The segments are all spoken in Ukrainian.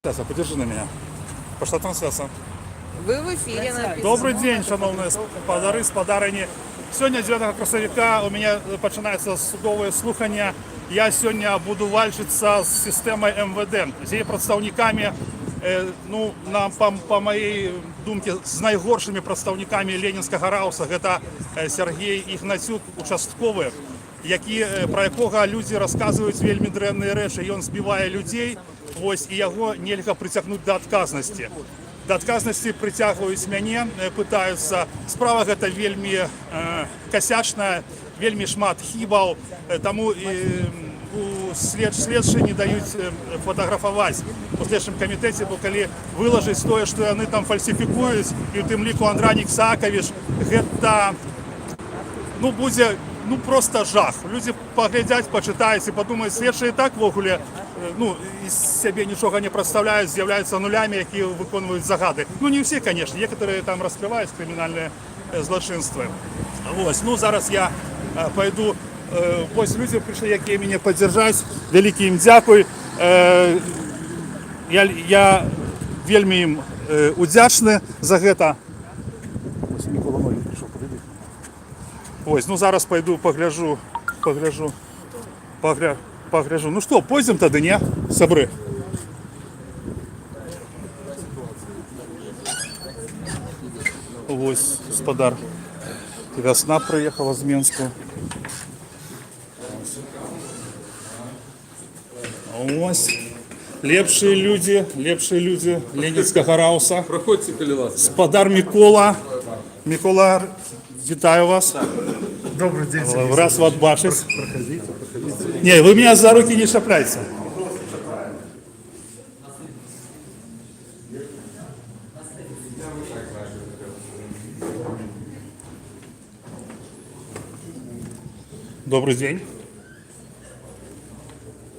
Сейчас, подержи на меня. Пошла трансляция. Ви в ефірі написано. Добрий день, шановні сподари, спадарині. Сьогодні, 9 красовика, у мене починається судове слухання. Я сьогодні буду вальчитися з системою МВД, з її представниками, по моїй думці, з найгоршими представниками Ленінського раусу. Це Сергій Ігнатюк, участковий, про якого люди розказують вельми древні речі, і він збиває людей, і його нельзя притягнути до відказності. До відказності притягують мене, питаються. Справа гэта вельми косячна, вельми шмат хібаў, тому у следчі не дають фотографувати у слідчому комітеті, бо коли виложить тое, що вони там фальсифікують, і в тим ліку Андранік Саакович, гэта буде просто жах. Люди поглядять, почитають і подумають, слідчі і так вогуле із себе нічого не представляють, з'являються нулями, які виконують загады. Не всі, звісно, некоторые там розкривають кримінальне злочинство. Зараз я пойду, ось люди прийшли, які мене підтримують, велике їм дякую. Я вельми їм вдячний за це. Ось Микола Новик прийшов, подивіться. Зараз пойду, погляжу. Ну что, пойдем тогда, не, собры? Ось, господар, весна приїхала з Мінську. Ось, лепші люди Ленінського рауса. Проходьте, коли ласка. Господар Микола. Микола, вітаю вас. Добрый день, Сергей. Раз вас бачить. Проходите. Не, вы меня за руки не шапляйте. Добрый день.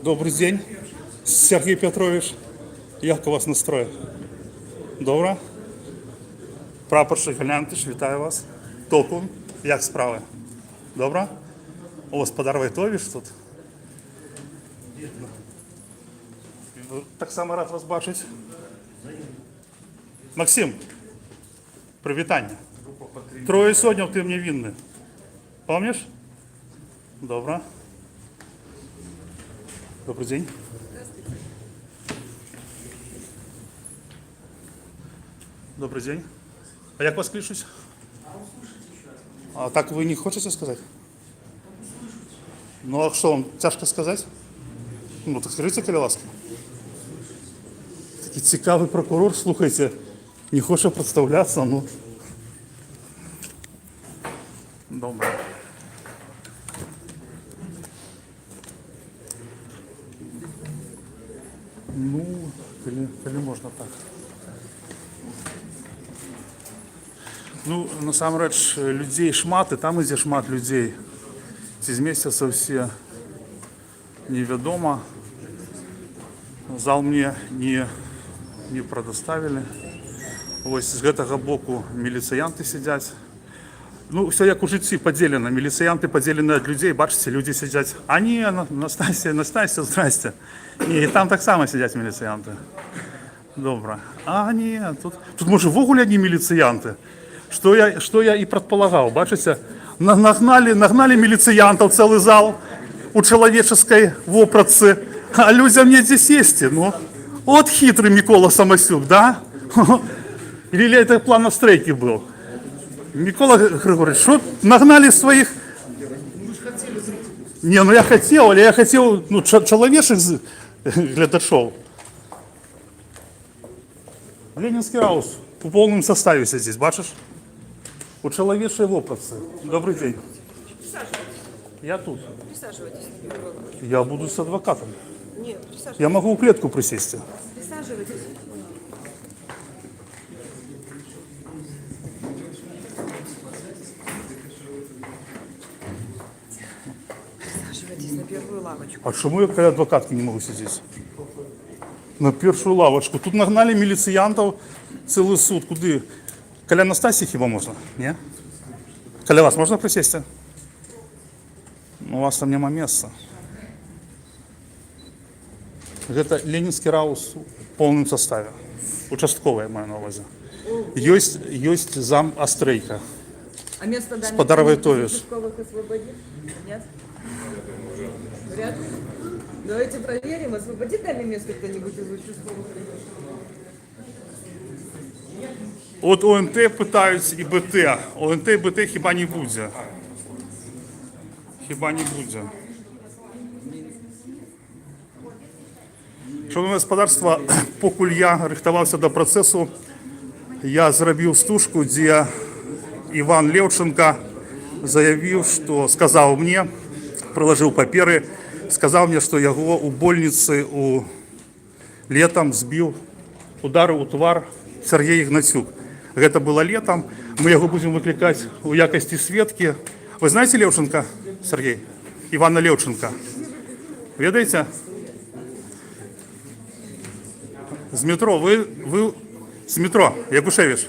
Добрый день, Сергей Петрович. Як у вас настрой? Добре? Прапорщик Глянтиш, вітаю вас. Толкун, як справи? Добре? О, господар Войтович тут. Так само рад вас бачити. Максим, привітання. Троє сьогодні ти мені винний. Пам'ятаєш? Добре. Добрий день. Добрий день. А як вас кличуть? А так ви не хочете сказати? Ну а що вам тяжко сказати? Так скажіть, коли ласка. Такий цікавий прокурор, слухайте, не хоче представлятися, Добре. Коли можна так. Насамрэч, людей шмат, і там ідзе шмат людей. Ці змесцяцца ўсе невядома. Зал мне не прадоставілі. Вось з гэтага боку міліцыянты сядзяць. Все як у жыцці падзелена. Міліцыянты падзелены ад людзей, бачыце, людзі сядзяць. А не, Настасья, здрасте. Не, і там таксама сядзяць міліцыянты. Добра. А не, тут можа ввогуле адні міліцыянты. Что я и предполагал, бачите, нагнали милициянтов целый зал у человеческой вопроцы, а людям негде сесть. Вот хитрый Микола Самосюк, да? Или это план на стрейке был? Микола Григорьевич, что нагнали своих... Не, я хотел, человечек глядачов. Ленинский раус в полном составе здесь, бачишь? У человечей вопросы. Добрый день. Я тут. Присаживайтесь на первый лавочку. Я буду с адвокатом. Нет, присаживайтесь. Я могу в клетку присесть. Присаживайтесь. Присаживайтесь на первую лавочку. А чему я к адвокатке не могу сидеть? На первую лавочку. Тут нагнали милициянтов целый суд. Куды? Каля Настасьи хіба можна? Не? Каля вас можна присесть? У вас там нема места. Это Ленинский раус повному составі. Участковий, я маю на увазі. Є зам Острейка. А место дальних Подаровой комиссий Торис. участковых освободит? Нет? Вряд ли. Давайте проверим, освободит дальнее место кто-нибудь из участковых? От ОНТ питають і БТ. ОНТ і БТ хіба не буде. Хіба не буде. Шановне господарство, поки я рихтувався до процесу, я зробив стужку, де Іван Левченко заявив, що сказав мені, приложив папери, сказав мені, що його у больниці летом збив, ударив у твар Сергій Ігнатюк. Гэта было летом. Мы его будем выкликать у якости сведки. Вы знаете Левченко, Сергей? Ивана Левченко. Ведаете? З метро. Ви з метро, Якушевич.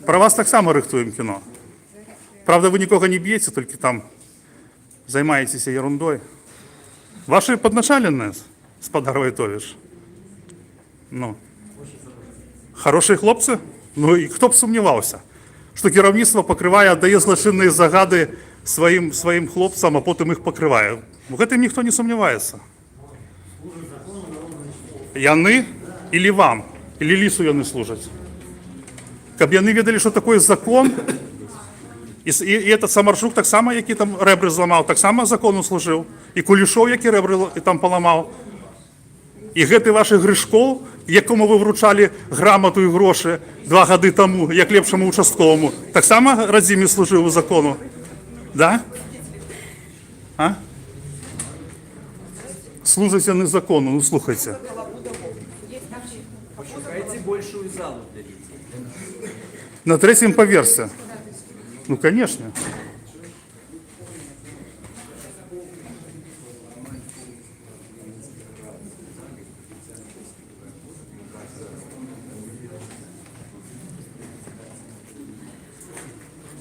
Про вас так само рихтуємо кіно. Правда, ви нікого не б'єте, тільки там займаєтеся ерундою. Ваші подначаленные з Подарової Торис? Ну. Хороші хлопці? Ну і хто б сумнівався, що керівництво покриває, дає злочинні загади своїм хлопцям, а потім їх покриває. В гэтым ніхто не сумнівається. Яны или вам, или лісу яны служать. Каб яны ведали, що таке закон, і этот Самарчук так само, який там ребри зламав, так само закону служив. І Кулішов, який ребри там поламав. І гэты ваш Гришков, якому ви вручали грамоту і гроші 2 роки тому, як лепшому участковому, так само Радзімі служив у закону? Да? А? Служите не закону, ну слухайте. Пошукайте большую залу для детей. На 3-м поверсі. Ну, конечно.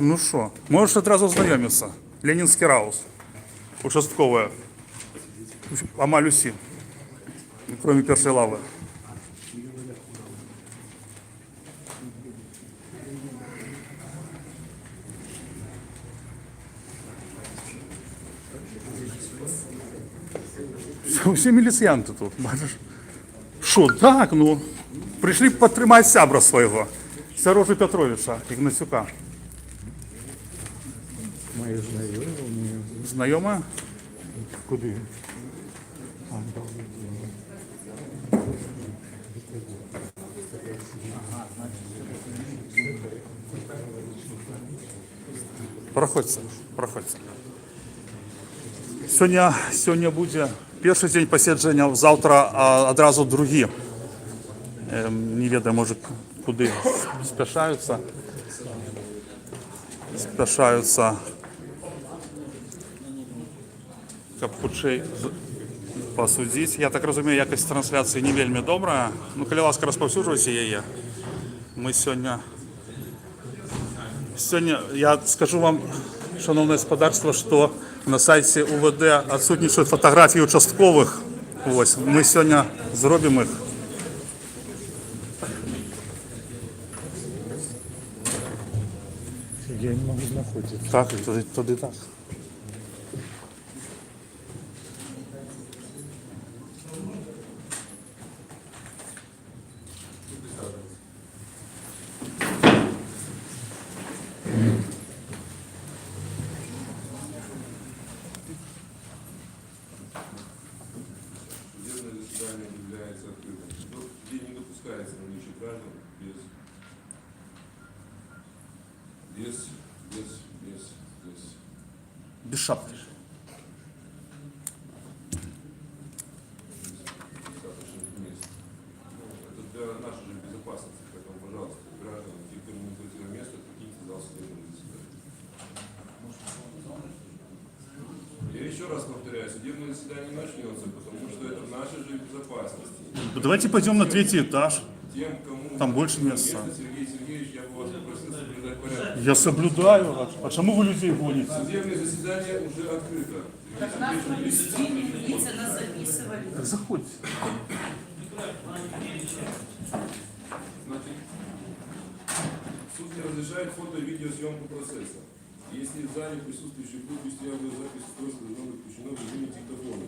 Ну що, можеш одразу знайомитися. Ленінський раус. Участковая. Амаль усі. Кроме першої лави. Всі міліціянти тут, бачиш? Що, так, ну, прийшли підтримати сябра свого, Сережу Петровича Ігнатюка. Мои знайомі. Знайома? Куди? Проходьте, проходьте. Сьогодні буде перший день посідження, завтра одразу другі. Не ведаю, може, куди спішаються. Спішаються. Каб хутчэй посудзіць. Я так разумею, якасць трансляцыі не вельмі добрая. Ну, калі ласка, распаўсюджвайце яе. Мы сёння я скажу вам, шановне господарство, што на сайце УВД адсутнічаюць фатаграфіі участковых. Вось, мы сёння зробім іх. Я не могу знаходити. Так, туди так. Судебное заседание является открытым. Где не допускается наличие граждан без Без шапки. достаточных мест. Это для нашей же безопасности, поэтому, пожалуйста, граждане, те, кто не находится на место, покиньте зал судебного заседания. Я еще раз повторяю, судебное заседание начнется, потому что это в нашей же безопасности. Давайте пойдем на 3-й этаж. Тем, кому Там больше места. Сергей Сергеевич, я бы вас попросил соблюдать порядок. Я соблюдаю. А чему вы людей гоните? Судебное заседание уже открыто. Так заходите. Значит, суд не разрешает фото- и видеосъемку процесса. Если в зале присутствующие будут вести